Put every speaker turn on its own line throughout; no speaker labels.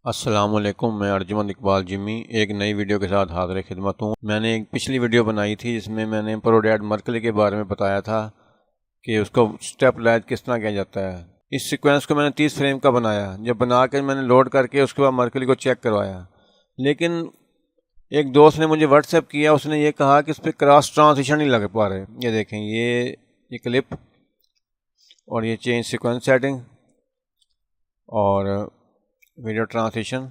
अस्सलामुअलैकुम, मैं अर्जुमंद इकबाल जिम्मी एक नई वीडियो के साथ हाज़िर खिदमत हूँ। मैंने एक पिछली वीडियो बनाई थी जिसमें मैंने प्रोडैड मर्कली के बारे में बताया था कि उसको स्टेप लाइज किस तरह किया जाता है। इस सीक्वेंस को मैंने 30 फ्रेम का बनाया। जब बना कर मैंने लोड करके उसके बाद मर्कली को चेक करवाया, लेकिन एक दोस्त ने मुझे व्हाट्सएप किया, उसने ये कहा कि इस पर क्रॉस ट्रांजिशन नहीं लग पा रहे। ये देखें, ये क्लिप और ये चेंज सीक्वेंस सेटिंग और वीडियो ट्रांजिशन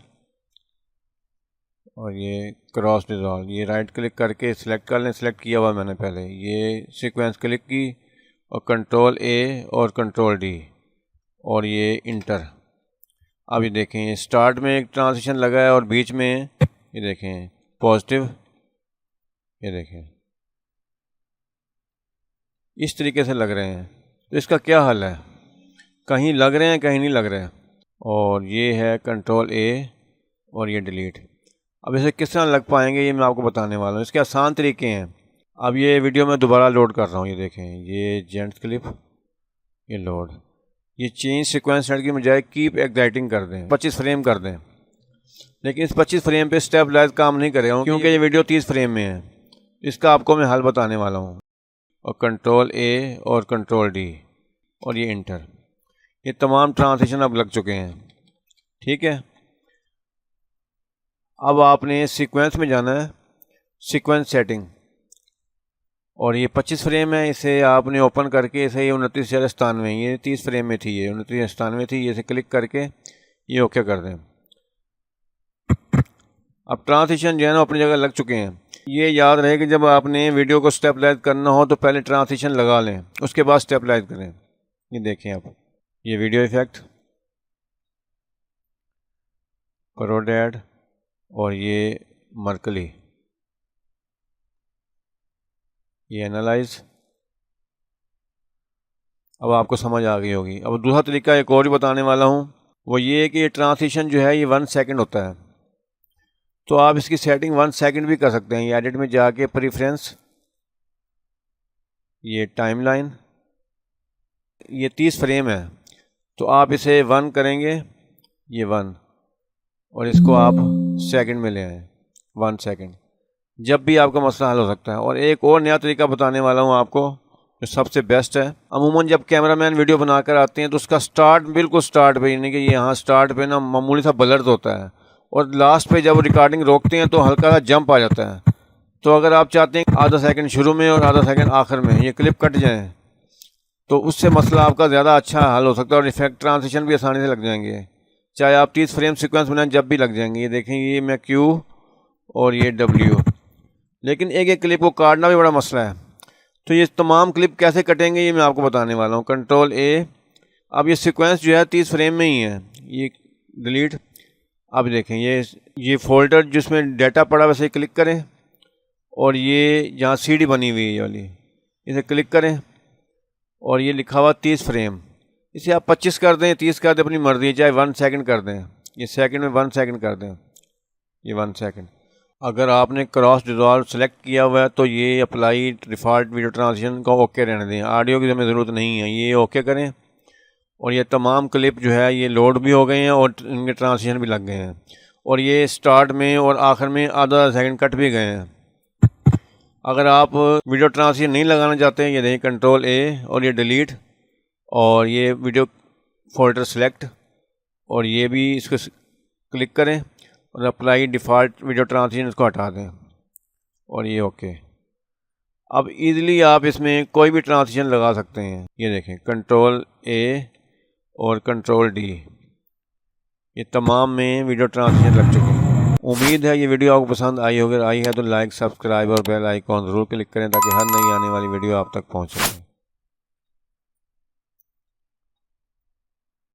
और ये क्रॉस डिज़ॉल्व। ये राइट क्लिक करके सिलेक्ट कर लें। सिलेक्ट किया हुआ मैंने पहले। ये सीक्वेंस क्लिक की और कंट्रोल ए और कंट्रोल डी और ये इंटर। अब ये देखें, ये स्टार्ट में एक ट्रांजिशन लगा है और बीच में ये देखें पॉजिटिव। ये देखें इस तरीके से लग रहे हैं। तो इसका क्या हल है? कहीं लग रहे हैं, कहीं नहीं लग रहे हैं। और ये है कंट्रोल ए और ये डिलीट। अब इसे किस तरह लग पाएंगे ये मैं आपको बताने वाला हूँ। इसके आसान तरीके हैं। अब ये वीडियो मैं दोबारा लोड कर रहा हूँ। ये देखें, ये जेंट्स क्लिप, ये लोड। ये चेंज सीक्वेंस सेट की बजाय कीप एक्साइटिंग कर दें, 25 फ्रेम कर दें। लेकिन इस 25 फ्रेम पे स्टेबलाइज काम नहीं करेगा क्योंकि ये वीडियो 30 फ्रेम में है। इसका आपको मैं हल बताने वाला हूँ। और कंट्रोल ए और कंट्रोल डी और ये इंटर। ये तमाम ट्रांजिशन अब लग चुके हैं। ठीक है, अब आपने सीक्वेंस में जाना है, सीक्वेंस सेटिंग, और ये 25 फ्रेम है। इसे आपने ओपन करके इसे 29,97, ये 30 फ्रेम में थी, ये 29,97 थी। ये इसे क्लिक करके ये ओके कर दें। अब ट्रांजिशन जो है ना अपनी जगह लग चुके हैं। ये याद रहे कि जब आपने वीडियो को स्टेबलाइज करना हो तो पहले ट्रांजिशन लगा लें, उसके बाद स्टेबलाइज करें। ये देखें आप, ये वीडियो इफेक्ट, प्रोडैड और ये मर्कली, ये एनालाइज। अब आपको समझ आ गई होगी। अब दूसरा तरीका एक और भी बताने वाला हूँ। वो ये है कि ये ट्रांजिशन जो है ये 1 सेकंड होता है। तो आप इसकी सेटिंग 1 सेकंड भी कर सकते हैं। ये एडिट में जाके प्रेफरेंस, ये टाइमलाइन, ये 30 फ्रेम है तो आप इसे 1 करेंगे, ये 1, और इसको आप सेकंड में ले आएँ, 1 सेकंड। जब भी आपका मसला हल हो सकता है। और एक और नया तरीका बताने वाला हूँ आपको जो सबसे बेस्ट है। अमूमन जब कैमरामैन वीडियो बनाकर आते हैं तो उसका स्टार्ट बिल्कुल स्टार्ट पे, यानी कि यहाँ स्टार्ट पे ना मामूली सा ब्लर होता है, और लास्ट पे जब रिकॉर्डिंग रोकते हैं तो हल्का सा जंप आ जाता है। तो अगर आप चाहते हैं आधा सेकंड शुरू में और आधा सेकंड आखिर में ये क्लिप कट जाए तो उससे मसला आपका ज़्यादा अच्छा हल हो सकता है और इफेक्ट ट्रांजिशन भी आसानी से लग जाएंगे। चाहे आप 30 फ्रेम सीक्वेंस बनाएं, जब भी लग जाएंगे। ये देखें, ये मैं क्यू और ये डब्ल्यू। लेकिन एक क्लिप को काटना भी बड़ा मसला है। तो ये तमाम क्लिप कैसे कटेंगे ये मैं आपको बताने वाला हूँ। कंट्रोल ए। अब ये सीक्वेंस जो है 30 फ्रेम में ही है। ये डिलीट। अब देखें, ये फोल्डर जिसमें डाटा पड़ा वैसे क्लिक करें, और ये जहाँ सीडी बनी हुई है ये वाली, इसे क्लिक करें, और ये लिखा हुआ 30 फ्रेम। इसे आप 25 कर दें, 30 कर दें, अपनी मर्जी। चाहे 1 सेकंड कर दें, ये सेकंड में 1 सेकंड कर दें, ये 1 सेकंड। अगर आपने क्रॉस डिज़ॉल्व सेलेक्ट किया हुआ है तो ये अप्लाई डिफ़ॉल्ट वीडियो ट्रांजिशन को ओके रहने दें। ऑडियो की हमें ज़रूरत नहीं है, ये ओके करें। और ये तमाम क्लिप जो है ये लोड भी हो गए हैं और इनके ट्रांजिशन भी लग गए हैं, और ये स्टार्ट में और आखिर में आधा सेकंड कट भी गए हैं। अगर आप वीडियो ट्रांजिशन नहीं लगाना चाहते हैं, ये देखें कंट्रोल ए और ये डिलीट, और ये वीडियो फोल्डर सेलेक्ट, और ये भी इसको क्लिक करें और अप्लाई डिफ़ॉल्ट वीडियो ट्रांजिशन इसको हटा दें, और ये ओके। अब इजीली आप इसमें कोई भी ट्रांजिशन लगा सकते हैं। ये देखें, कंट्रोल ए और कंट्रोल डी, ये तमाम में वीडियो ट्रांजिशन लग चुके हैं। उम्मीद है ये वीडियो आपको पसंद आई होगी। आई है तो लाइक, सब्सक्राइब और बेल आइकॉन ज़रूर क्लिक करें ताकि हर नई आने वाली वीडियो आप तक पहुंच सके।